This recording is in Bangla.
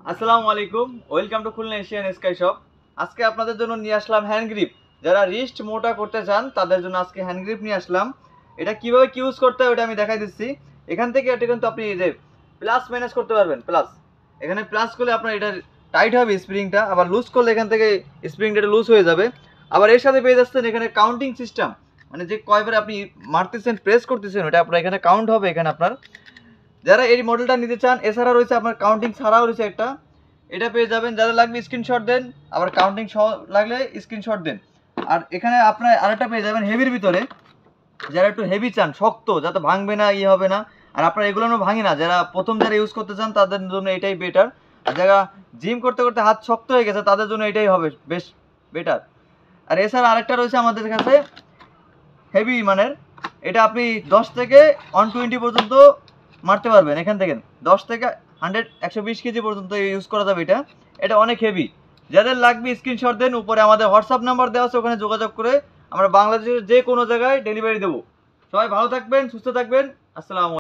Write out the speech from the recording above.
আসসালামু আলাইকুম, welcome to Khulna Asian sky shop. আজকে আপনাদের জন্য নিয়ে আসলাম হ্যান্ড গ্রিপ। যারা রিস্ট মোটা করতে চান তাদের জন্য আজকে হ্যান্ড গ্রিপ নিয়ে আসলাম। এটা কিভাবে ইউজ করতে হয় ওটা আমি দেখাই দিচ্ছি। এখান থেকে এটা কিন্তু আপনি যে প্লাস মাইনাস করতে পারবেন। প্লাস এখানে প্লাস করলে আপনার এটা টাইট হবে স্প্রিংটা, আবার লুজ করলে এখান থেকে স্প্রিংটা লুজ হয়ে যাবে। আবার এর সাথে পেয়ে যাচ্ছেন এখানে কাউন্টিং সিস্টেম, মানে যে কয়বার আপনি মারতেছেন প্রেস করতেছেন ওটা আপনার এখানে কাউন্ট হবে। এখানে আপনার যারা এই মডেলটা নিতে চান, এছাড়া রয়েছে আপনার কাউন্টিং ছাড়াও রয়েছে একটা, এটা পেয়ে যাবেন। যারা লাগবে স্ক্রিনশট দেন, আবার কাউন্টিং সহ লাগলে স্ক্রিনশট দেন। আর এখানে আপনার আরেকটা পেয়ে যাবেন হেভির ভিতরে, যারা একটু হেভি চান, শক্ত যাতে ভাঙবে না, ইয়ে হবে না, আর আপনার এগুলো ভাঙে না, যারা প্রথম যারা ইউজ করতে চান তাদের জন্য এটাই বেটার। আর যারা জিম করতে করতে হাত শক্ত হয়ে গেছে তাদের জন্য এটাই হবে বেশ বেটার। আর এছাড়া আরেকটা রয়েছে আমাদের কাছে হেভি মানের, এটা আপনি 10 থেকে 120 পর্যন্ত মারতে পারবেন। এখান থেকে 10 থেকে 120 কেজি পর্যন্ত ইউজ করা যাবে। এটা এটা অনেক হেভি। যাদের লাগবে স্ক্রিনশট দেন, উপরে আমাদের হোয়াটসঅ্যাপ নাম্বার দেওয়া আছে, ওখানে যোগাযোগ করে আমরা বাংলাদেশের যে কোনো জায়গায় ডেলিভারি দেবো। সবাই ভালো থাকবেন, সুস্থ থাকবেন। আসসালামু আলাইকুম।